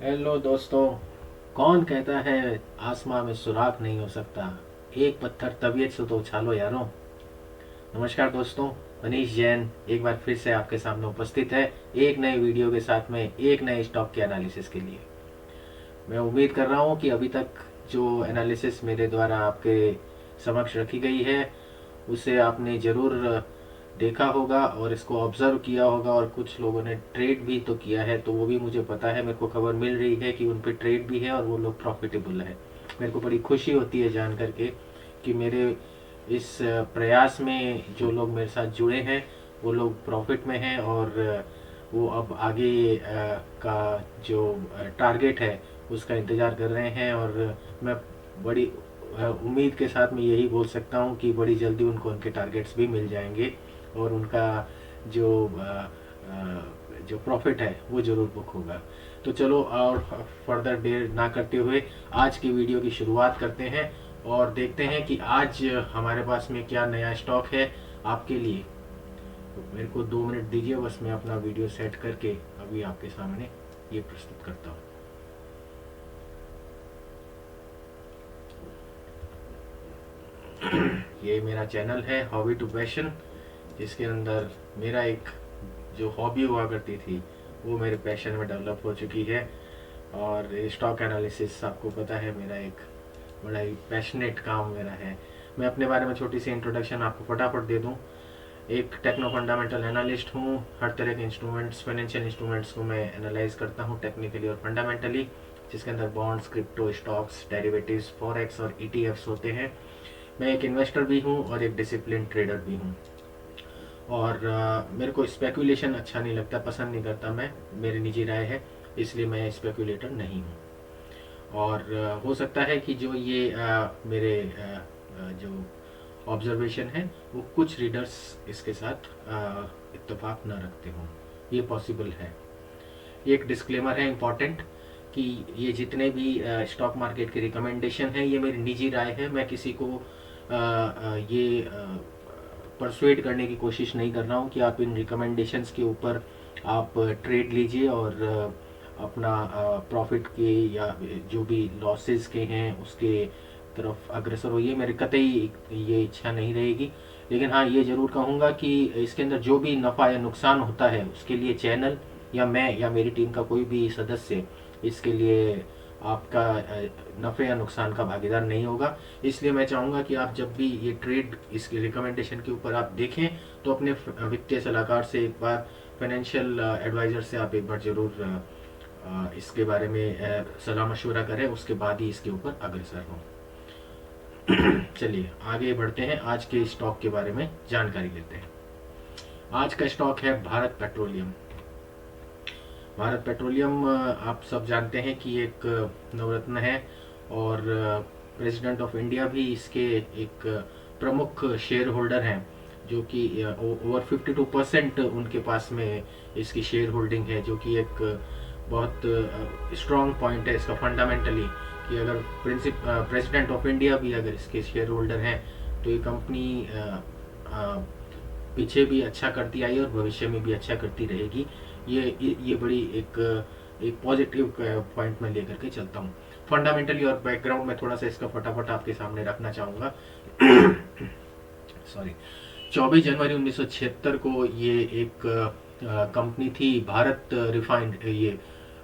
Hello दोस्तों। कौन कहता है आसमां में सुराख नहीं हो सकता। एक पत्थर तबीयत से तो उछालो यारों। नमस्कार दोस्तों। मनीष जैन एक बार फिर से आपके सामने उपस्थित है, एक नए वीडियो के साथ में, एक नए स्टॉक के एनालिसिस के लिए। मैं उम्मीद कर रहा हूँ कि अभी तक जो एनालिसिस मेरे द्वारा आपके समक्ष रखी गई है उसे आपने ज़रूर देखा होगा और इसको ऑब्जर्व किया होगा, और कुछ लोगों ने ट्रेड भी तो किया है, तो वो भी मुझे पता है। मेरे को खबर मिल रही है कि उन पे ट्रेड भी है और वो लोग प्रॉफिटेबल है। मेरे को बड़ी खुशी होती है जान करके कि मेरे इस प्रयास में जो लोग मेरे साथ जुड़े हैं वो लोग प्रॉफिट में हैं, और वो अब आगे का जो टारगेट है उसका इंतज़ार कर रहे हैं। और मैं बड़ी उम्मीद के साथ मैं यही बोल सकता हूँ कि बड़ी जल्दी उनको उनके टारगेट्स भी मिल जाएंगे और उनका जो जो प्रॉफिट है वो ज़रूर बुक होगा। तो चलो और फर्दर देर ना करते हुए आज की वीडियो की शुरुआत करते हैं और देखते हैं कि आज हमारे पास में क्या नया स्टॉक है आपके लिए। तो मेरे को 2 मिनट दीजिए, बस मैं अपना वीडियो सेट करके अभी आपके सामने ये प्रस्तुत करता हूँ। ये मेरा चैनल है हॉबी टू पैशन, जिसके अंदर मेरा एक जो हॉबी हुआ करती थी वो मेरे पैशन में डेवलप हो चुकी है। और स्टॉक एनालिसिस आपको पता है मेरा एक बड़ा ही पैशनेट काम मेरा है। मैं अपने बारे में छोटी सी इंट्रोडक्शन आपको फटाफट दे दूं। एक टेक्नो फंडामेंटल एनालिस्ट हूँ। हर तरह के इंस्ट्रूमेंट्स, फाइनेंशियल इंस्ट्रूमेंट्स को मैं एनालाइज करता हूँ टेक्निकली और फंडामेंटली, जिसके अंदर bonds, crypto, stocks, derivatives, forex और ईटीएफ्स होते हैं। मैं एक इन्वेस्टर भी हूँ और एक डिसिप्लिन ट्रेडर भी हूँ। और मेरे को स्पेकुलेशन अच्छा नहीं लगता, पसंद नहीं करता मैं, मेरी निजी राय है, इसलिए मैं स्पेकुलेटर नहीं हूँ। और हो सकता है कि जो ये मेरे जो ऑब्जर्वेशन है वो कुछ रीडर्स इसके साथ इत्तेफाक ना रखते हों, ये पॉसिबल है। ये एक डिस्क्लेमर है इम्पॉर्टेंट कि ये जितने भी स्टॉक मार्केट के रिकमेंडेशन है ये मेरी निजी राय है। मैं किसी को ये परसुएड करने की कोशिश नहीं कर रहा हूँ कि आप इन रिकमेंडेशंस के ऊपर आप ट्रेड लीजिए और अपना प्रॉफिट के या जो भी लॉसेस के हैं उसके तरफ अग्रसर होइए। मेरे कतई ये इच्छा नहीं रहेगी। लेकिन हाँ, ये जरूर कहूँगा कि इसके अंदर जो भी नफ़ा या नुकसान होता है उसके लिए चैनल या मैं या मेरी टीम का कोई भी सदस्य इसके लिए आपका नफ़े या नुकसान का भागीदार नहीं होगा। इसलिए मैं चाहूँगा कि आप जब भी ये ट्रेड इसकी रिकमेंडेशन के ऊपर आप देखें तो अपने वित्तीय सलाहकार से एक बार, फाइनेंशियल एडवाइज़र से आप एक बार ज़रूर इसके बारे में सलाह मशवरा करें, उसके बाद ही इसके ऊपर अग्रसर हों। चलिए आगे बढ़ते हैं, आज के स्टॉक के बारे में जानकारी लेते हैं। आज का स्टॉक है भारत पेट्रोलियम। भारत पेट्रोलियम आप सब जानते हैं कि एक नवरत्न है और प्रेसिडेंट ऑफ इंडिया भी इसके एक प्रमुख शेयर होल्डर हैं, जो कि ओवर 52% उनके पास में इसकी शेयर होल्डिंग है, जो कि एक बहुत स्ट्रॉन्ग पॉइंट है इसका फंडामेंटली, कि अगर प्रेसिडेंट ऑफ इंडिया भी अगर इसके शेयर होल्डर हैं तो ये कंपनी पीछे भी अच्छा करती आई और भविष्य में भी अच्छा करती रहेगी। ये बड़ी एक पॉजिटिव पॉइंट में लेकर के चलता हूँ। फंडामेंटली और बैकग्राउंड में थोड़ा सा इसका फटाफट आपके सामने रखना चाहूँगा। सॉरी। 24 जनवरी 1976 को ये एक कंपनी थी, भारत रिफाइंड, ये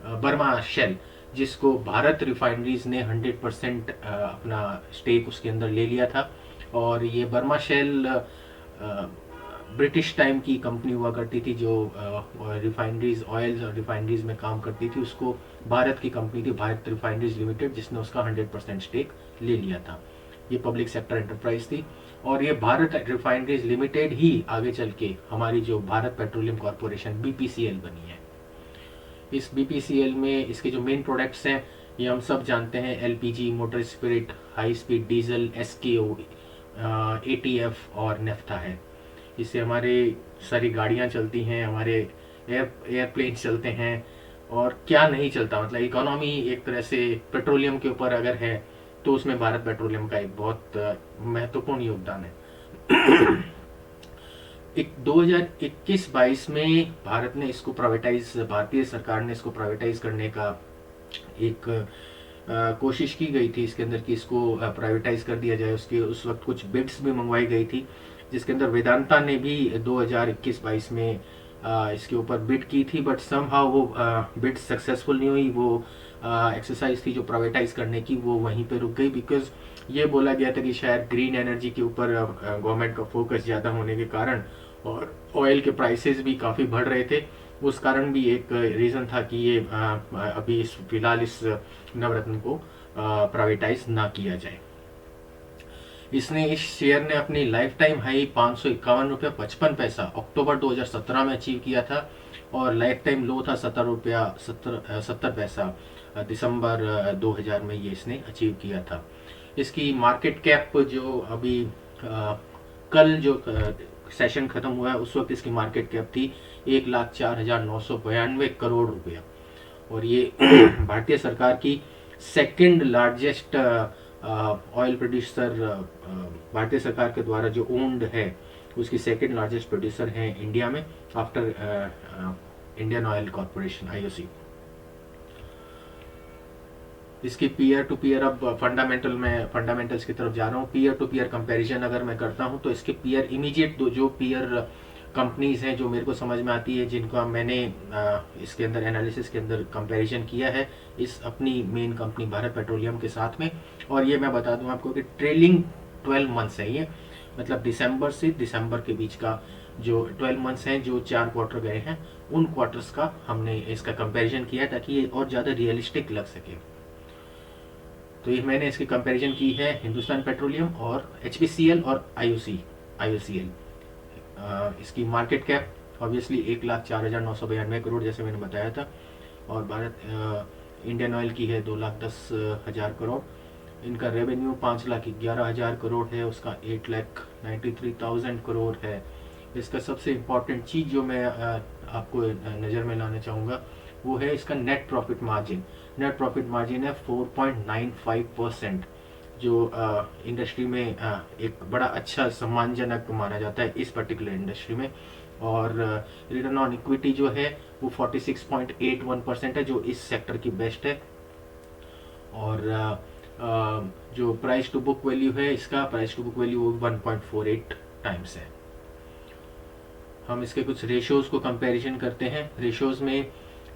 बर्मा शेल, जिसको भारत रिफाइनरीज ने 100% अपना स्टेक उसके अंदर ले लिया था। और ये बर्मा शेल ब्रिटिश टाइम की कंपनी हुआ करती थी, जो रिफाइनरीज, ऑयल रिफाइनरीज में काम करती थी। उसको भारत की कंपनी थी, भारत रिफाइनरीज लिमिटेड, जिसने उसका 100% स्टेक ले लिया था। ये पब्लिक सेक्टर एंटरप्राइज थी और ये भारत रिफाइनरीज लिमिटेड ही आगे चल के हमारी जो भारत पेट्रोलियम कॉरपोरेशन बीपीसीएल बनी है। इस बीपीसीएल में इसके जो मेन प्रोडक्ट्स हैं ये हम सब जानते हैं: LPG, motor spirit, high speed diesel, SKO, ATF और नेफ्था है। इससे हमारे सारी गाड़ियाँ चलती हैं, हमारे एयरप्लेन चलते हैं, और क्या नहीं चलता। मतलब इकोनॉमी एक तरह से पेट्रोलियम के ऊपर अगर है तो उसमें भारत पेट्रोलियम का एक बहुत महत्वपूर्ण योगदान है। 2021-22 में भारत ने इसको प्राइवेटाइज, भारतीय सरकार ने इसको प्राइवेटाइज करने का एक कोशिश की गई थी इसके अंदर कि इसको प्राइवेटाइज कर दिया जाए। उसके उस वक्त कुछ बिड्स भी मंगवाई गई थी, जिसके अंदर वेदांता ने भी 2021-22 में इसके ऊपर बिड की थी, बट समहाउ वो बिड सक्सेसफुल नहीं हुई। वो एक्सरसाइज थी जो प्राइवेटाइज करने की, वो वहीं पे रुक गई, बिकॉज ये बोला गया था कि शायद ग्रीन एनर्जी के ऊपर गवर्नमेंट का फोकस ज़्यादा होने के कारण, और ऑयल के प्राइसेस भी काफ़ी बढ़ रहे थे, उस कारण भी एक रीज़न था कि ये अभी फिलहाल इस नवरत्न को प्राइवेटाइज ना किया जाए। इस शेयर ने अपनी लाइफ टाइम हाई 551 रुपया 55 पैसा अक्टूबर 2017 में अचीव किया था, और लाइफ टाइम लो था 70 रुपया 70 पैसा दिसंबर 2000 में ये इसने अचीव किया था। इसकी मार्केट कैप जो अभी कल जो सेशन खत्म हुआ है उस वक्त इसकी मार्केट कैप थी 1,04,992 करोड़ रुपया, और ये भारतीय सरकार की सेकंड लार्जेस्ट ऑयल प्रोड्यूसर, भारतीय सरकार के द्वारा जो ओन्ड है उसकी सेकंड लार्जेस्ट प्रोड्यूसर है इंडिया में, after Indian oil corporation IOC। इसकी पीयर टू पीयर, अब फंडामेंटल्स की तरफ जा रहा हूँ। पीयर टू पीयर कंपैरिजन अगर मैं करता हूँ तो इसके पीयर इमीडिएट जो पीयर कंपनीज हैं जो मेरे को समझ में आती है, जिनका मैंने इसके अंदर एनालिसिस के अंदर कंपैरिजन किया है इस अपनी मेन कंपनी भारत पेट्रोलियम के साथ में, और ये मैं बता दूं आपको कि ट्रेलिंग 12 मंथ्स है ये, मतलब दिसंबर से दिसंबर के बीच का जो 12 मंथ्स हैं, जो 4 क्वार्टर गए हैं, उन क्वार्टर्स का हमने इसका कंपैरिजन किया है ताकि ये और ज़्यादा रियलिस्टिक लग सके। तो ये मैंने इसकी कंपैरिजन की है हिंदुस्तान पेट्रोलियम और HPCL और IOCL। इसकी मार्केट कैप ऑब्वियसली 1,04,992 करोड़ जैसे मैंने बताया था, और भारत इंडियन ऑयल की है 2,10,000 करोड़। इनका रेवेन्यू 5,11,000 करोड़ है, उसका 8,93,000 करोड़ है। इसका सबसे इम्पॉर्टेंट चीज़ जो मैं आपको नज़र में लाना चाहूँगा वो है इसका net profit margin. Net profit margin है 4.95%, जो इंडस्ट्री में एक बड़ा अच्छा सम्मानजनक माना जाता है इस पर्टिकुलर इंडस्ट्री में। और रिटर्न ऑन इक्विटी जो है वो 46.81% है, जो इस सेक्टर की बेस्ट है। और जो प्राइस टू बुक वैल्यू है, इसका price to book value 1.48 times है। हम इसके कुछ रेशियोज को कंपैरिजन करते हैं। रेशियोज में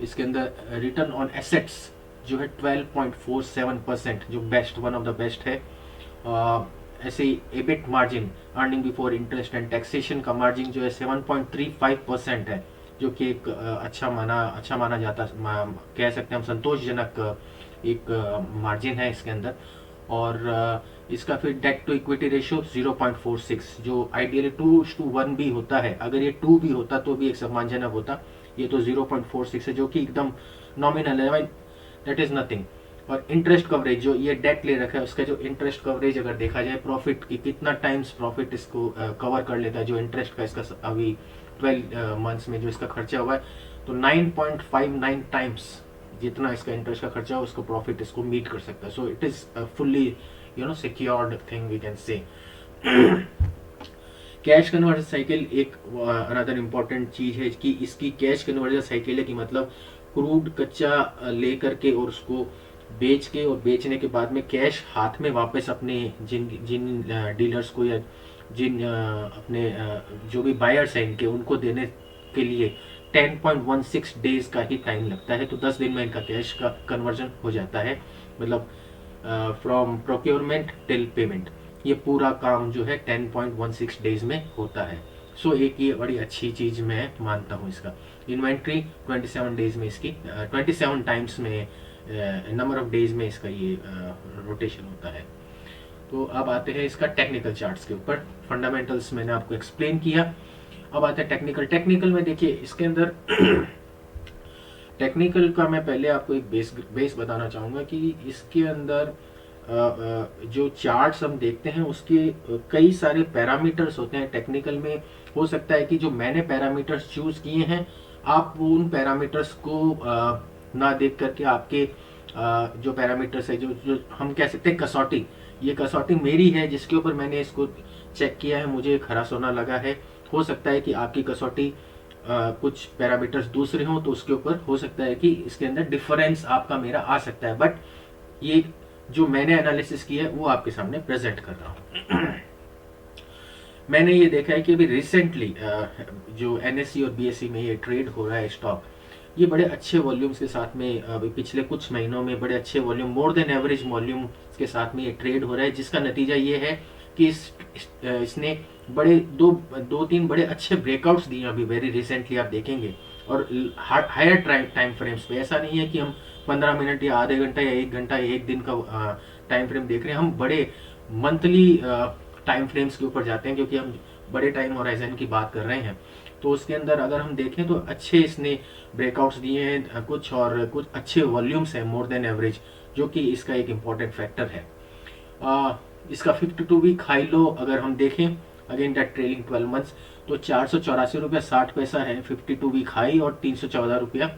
इसके अंदर रिटर्न ऑन एसेट्स जो है 12.47%, जो best, one of the best है। ऐसे ही EBIT margin, earning before interest and taxation का मार्जिन जो है 7.35% है, जो कि एक अच्छा माना जाता, कह सकते हैं हम संतोषजनक एक मार्जिन है इसके अंदर। और इसका फिर डेट टू इक्विटी रेशियो 0.46, जो आइडियली 2:1 भी होता है, अगर ये 2 भी होता तो भी एक सम्मानजनक होता, ये तो 0.46 है, जो कि एकदम नॉमिनल है, दैट इज नथिंग। और इंटरेस्ट कवरेज, जो ये डेट ले रखा है उसका जो इंटरेस्ट कवरेज अगर देखा जाए, प्रॉफिट की कितना टाइम्स प्रॉफिट इसको कवर कर लेता है, जो इंटरेस्ट का इसका अभी 12 मंथ्स में जो इसका खर्चा हुआ है, तो 9.59 टाइम्स जितना इसका इंटरेस्ट का खर्चा हो उसको प्रॉफिट इसको मीट कर सकता है। So it is fully secured thing we can say. Cash conversion cycle एक अनदर इम्पॉर्टेंट चीज है कि इसकी कैश कन्वर्जन साइकिल है कि मतलब क्रूड कच्चा लेकर के और उसको बेच के, और बेचने के बाद में कैश हाथ में वापस अपने जिन डीलर्स को या जिन अपने जो भी बायर्स हैं इनके, उनको देने के लिए 10.16 डेज का ही टाइम लगता है। तो 10 दिन में इनका कैश का कन्वर्जन हो जाता है, मतलब फ्रॉम प्रोक्योरमेंट टिल पेमेंट, ये पूरा काम जो है 10.16 डेज में होता है। सो एक ये बड़ी अच्छी चीज मैं मानता हूँ इसका। इन्वेंट्री 27 डेज में इसकी 27 टाइम्स में नंबर ऑफ डेज में इसका ये रोटेशन होता है। तो अब आते हैं इसका टेक्निकल चार्ट्स के ऊपर। फंडामेंटल्स मैंने आपको एक्सप्लेन किया, अब आते हैं टेक्निकल में देखिए इसके अंदर टेक्निकल का मैं पहले आपको एक बेस बताना चाहूंगा कि इसके अंदर जो चार्ट्स हम देखते हैं उसके कई सारे पैरामीटर्स होते हैं। टेक्निकल में हो सकता है कि जो मैंने पैरामीटर्स चूज किए हैं आप वो उन पैरामीटर्स को ना देख करके आपके जो पैरामीटर्स है, जो हम कह सकते हैं कसौटी, ये कसौटी मेरी है जिसके ऊपर मैंने इसको चेक किया है, मुझे खरा सोना लगा है। हो सकता है कि आपकी कसौटी कुछ पैरामीटर्स दूसरे हों तो उसके ऊपर हो सकता है कि इसके अंदर डिफरेंस आपका मेरा आ सकता है, बट ये जो मैंने एनालिसिस किया है वो आपके सामने प्रेजेंट कर रहा हूँ। मैंने ये देखा है कि अभी रिसेंटली जो एनएससी और बीएससी में ये ट्रेड हो रहा है स्टॉक, ये बड़े अच्छे वॉल्यूम्स के साथ में अभी पिछले कुछ महीनों में बड़े अच्छे volume, more than average volume के साथ में ये ट्रेड हो रहा है, जिसका नतीजा ये है कि इसने बड़े दो तीन बड़े अच्छे ब्रेकआउट्स दिए अभी वेरी रिसेंटली, आप देखेंगे। और हायर टाइम फ्रेम्स पे, ऐसा नहीं है कि हम 15 मिनट या आधे घंटा या 1 घंटा या 1 दिन का टाइम फ्रेम देख रहे हैं, हम बड़े मंथली टाइम फ्रेम्स के ऊपर जाते हैं, क्योंकि हम बड़े टाइम होराइजन की बात कर रहे हैं। तो उसके अंदर अगर हम देखें तो अच्छे इसने ब्रेकआउट्स दिए हैं कुछ, और कुछ अच्छे वॉल्यूम्स हैं मोर देन एवरेज, जो कि इसका एक इम्पॉर्टेंट फैक्टर है। इसका 52 वीक हाई लो अगर हम देखें अगेन दैट ट्रेलिंग 12 मंथ्स, तो 484 रुपया 60 पैसा है 52 वीक हाई, और 314 रुपया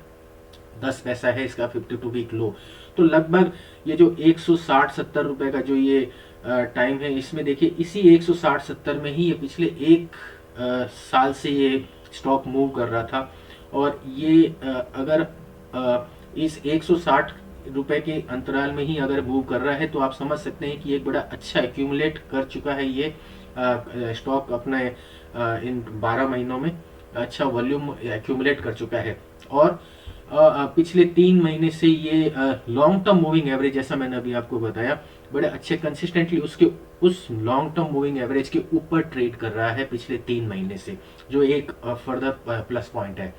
10 पैसा है इसका 52 वीक लो। तो लगभग ये जो 160-70 रुपए का जो ये टाइम है, इसमें देखिए इसी 160-70 में ही ये पिछले 1 साल से ये स्टॉक मूव कर रहा था। और ये अगर इस 160 रुपए के अंतराल में ही अगर मूव कर रहा है, तो आप समझ सकते हैं कि एक बड़ा अच्छा एक्यूमुलेट कर चुका है ये स्टॉक अपना इन 12 महीनों में अच्छा वॉल्यूम एक्यूमुलेट कर चुका है। और पिछले 3 महीने से ये लॉन्ग टर्म मूविंग एवरेज, जैसा मैंने अभी आपको बताया, बड़े अच्छे कंसिस्टेंटली उसके उस लॉन्ग टर्म मूविंग एवरेज के ऊपर ट्रेड कर रहा है पिछले 3 महीने से, जो एक फर्दर प्लस पॉइंट है।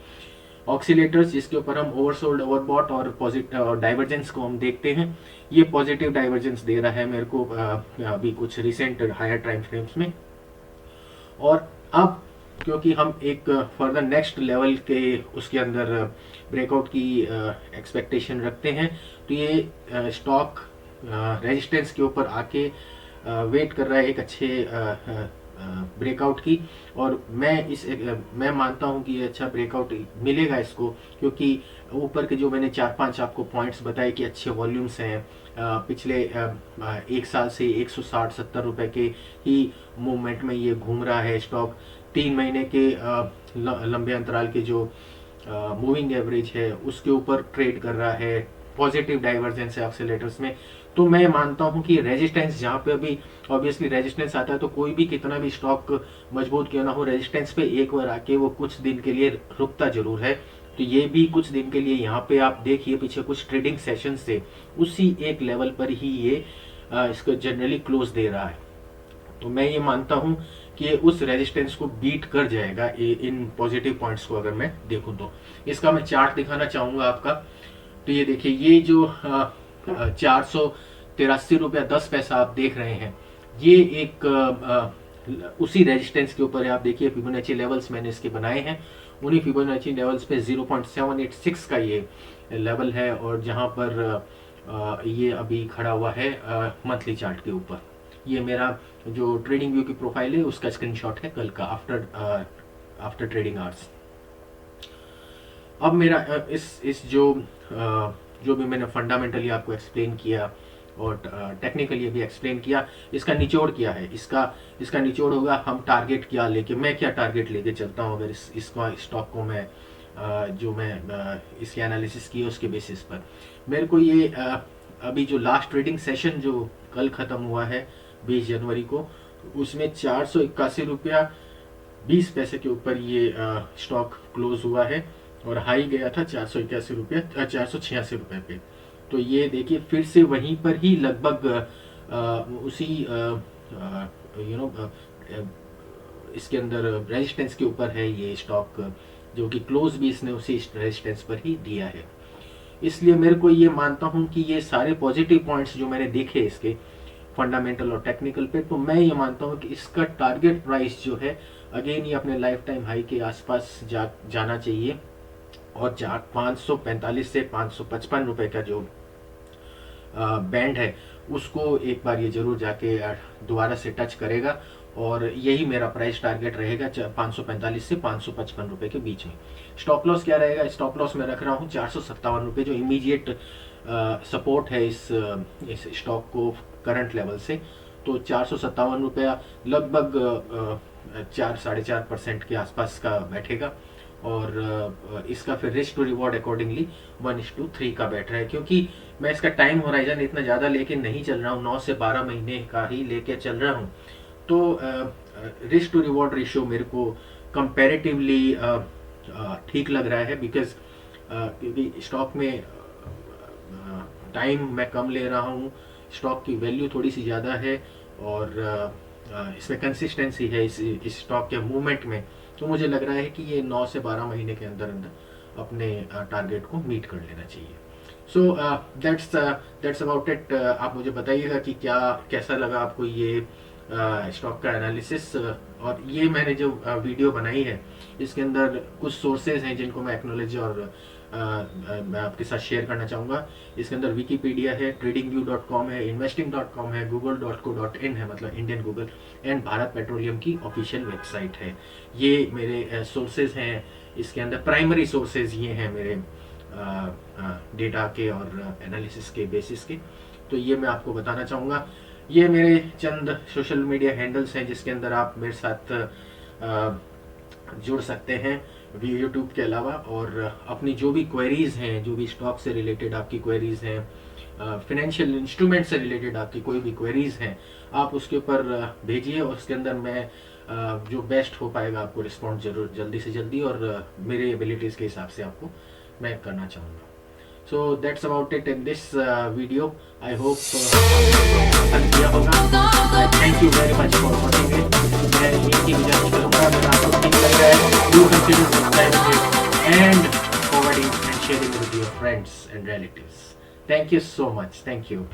ऑक्सीलेटर्स, जिसके ऊपर हम ओवरसोल्ड, ओवरबॉट और पॉजिटिव और डाइवर्जेंस को हम देखते हैं, ये पॉजिटिव डाइवर्जेंस दे रहा है मेरे को अभी कुछ रिसेंट हायर टाइम फ्रेम्स में। और अब क्योंकि हम एक फर्दर नेक्स्ट लेवल के उसके अंदर ब्रेकआउट की एक्सपेक्टेशन रखते हैं, तो ये स्टॉक रेजिस्टेंस के ऊपर आके वेट कर रहा है एक अच्छे ब्रेकआउट की। और मैं मानता हूं कि ये अच्छा ब्रेकआउट मिलेगा इसको, क्योंकि ऊपर के जो मैंने 4-5 आपको पॉइंट्स बताए कि अच्छे वॉल्यूम्स हैं, पिछले 1 साल से 160-70 रुपए के ही मूवमेंट में ये घूम रहा है स्टॉक। 3 महीने के लंबे अंतराल के जो मूविंग एवरेज है उसके ऊपर ट्रेड कर रहा है, पॉजिटिव डाइवर्जेंस है ऑक्सीलेटर्स में। तो मैं मानता हूं कि रेजिस्टेंस जहां पे अभी ऑब्वियसली रेजिस्टेंस आता है, तो कोई भी कितना भी स्टॉक मजबूत क्यों ना हो, रेजिस्टेंस पे एक बार आके वो कुछ दिन के लिए रुकता जरूर है। तो ये भी कुछ दिन के लिए यहाँ पे आप देखिए पीछे कुछ ट्रेडिंग सेशन से उसी एक लेवल पर ही ये इसको जनरली क्लोज दे रहा है। तो मैं ये मानता हूं कि उस रेजिस्टेंस को बीट कर जाएगा इन पॉजिटिव पॉइंट्स को अगर मैं देखूं तो। इसका मैं चार्ट दिखाना चाहूंगा आपका। तो ये देखिए, ये जो 483 रुपया 10 पैसा आप देख रहे हैं, ये एक उसी रेजिस्टेंस के ऊपर है। आप देखिए फिबोनाची लेवल्स मैंने इसके बनाए हैं, उन्हीं फिबोनाची लेवल्स पे 0.786 का ये लेवल है, और जहां पर ये अभी खड़ा हुआ है मंथली चार्ट के ऊपर। ये मेरा जो ट्रेडिंग व्यू की प्रोफाइल है उसका स्क्रीनशॉट है कल का आफ्टर ट्रेडिंग आवर्स। अब मेरा इस जो भी मैंने फंडामेंटली आपको एक्सप्लेन किया और टेक्निकली भी एक्सप्लेन किया, इसका निचोड़ क्या है, इसका निचोड़ होगा हम टारगेट क्या लेके, मैं क्या टारगेट लेके चलता हूँ अगर इसको स्टॉक को मैं जो मैं इसके एनालिसिस किया उसके बेसिस पर। मेरे को ये अभी जो लास्ट ट्रेडिंग सेशन जो कल खत्म हुआ है 20 जनवरी को, उसमें 481 रुपया 20 पैसे के ऊपर ये स्टॉक क्लोज हुआ है, और हाई गया था 481 रुपया 486 रुपये पे। तो ये देखिए फिर से वहीं पर ही लगभग उसी इसके अंदर रेजिस्टेंस के ऊपर है ये स्टॉक, जो कि क्लोज भी इसने उसी रेजिस्टेंस पर ही दिया है। इसलिए मेरे को ये मानता हूं कि ये सारे पॉजिटिव पॉइंट्स जो मैंने देखे इसके फंडामेंटल और टेक्निकल पे, तो मैं ये मानता हूं कि इसका टारगेट प्राइस जो है अगेन ये अपने लाइफ टाइम हाई के आसपास जाना चाहिए, और 545 से 555 रुपए का जो बैंड है उसको एक बार ये जरूर जाके दोबारा से टच करेगा, और यही मेरा प्राइस टारगेट रहेगा 545 से 555 रुपए के बीच में। स्टॉप लॉस क्या रहेगा, स्टॉप लॉस मैं रख रहा हूँ 457 रुपए, जो इमीडिएट सपोर्ट है इस स्टॉक को करंट लेवल से। तो 457 रुपया लगभग 4-4.5% के आसपास का बैठेगा, और इसका फिर रिस्क टू रिवॉर्ड अकॉर्डिंगली 1:3 का बैठ रहा है, क्योंकि मैं इसका टाइम होराइजन इतना ज़्यादा लेके नहीं चल रहा हूँ, 9 से 12 महीने का ही लेके चल रहा हूँ। तो रिस्क टू रिवॉर्ड रेशियो मेरे को कंपैरेटिवली ठीक लग रहा है, बिकॉज क्योंकि स्टॉक में टाइम मैं कम ले रहा हूँ, स्टॉक की वैल्यू थोड़ी सी ज़्यादा है, और इसमें कंसिस्टेंसी है इस स्टॉक के मूवमेंट में। तो मुझे लग रहा है कि ये 9 से 12 महीने के अंदर अंदर अपने टारगेट को मीट कर लेना चाहिए। So that's about it. आप मुझे बताइएगा कि कैसा लगा आपको ये स्टॉक का एनालिसिस। और ये मैंने जो वीडियो बनाई है, इसके अंदर कुछ सोर्सेज हैं जिनको मैं एक्नॉलेज और मैं आपके साथ शेयर करना चाहूँगा। इसके अंदर विकीपीडिया है, tradingview.com है, investing.com है, google.co.in है, मतलब Indian Google, and Bharat petroleum की ऑफिशियल वेबसाइट है। ये मेरे सोर्सेज हैं। इसके अंदर प्राइमरी सोर्सेज ये हैं मेरे डेटा के और एनालिसिस के बेसिस के। तो ये मैं आपको बताना चाहूँगा। ये मेरे चंद सोशल मीडिया हैंडल्स हैं जिसके अंदर आप मेरे साथ जुड़ सकते हैं यूट्यूब के अलावा, और अपनी जो भी क्वेरीज हैं, जो भी स्टॉक से रिलेटेड आपकी क्वेरीज हैं, फाइनेंशियल इंस्ट्रूमेंट से रिलेटेड आपकी कोई भी क्वेरीज हैं, आप उसके ऊपर भेजिए, और उसके अंदर मैं जो बेस्ट हो पाएगा आपको रिस्पॉन्ड जरूर जल्दी से जल्दी और मेरे एबिलिटीज़ के हिसाब से आपको मैं करना चाहूँगा। So that's about it in this video. I hope पसंद किया होगा। Thank you very much for watching it. मैं यही गुजारिश करूँगा, अगर आपको ठीक लग रहा है, do consider subscribing it and forwarding and sharing with your friends and relatives. Thank you so much. Thank you.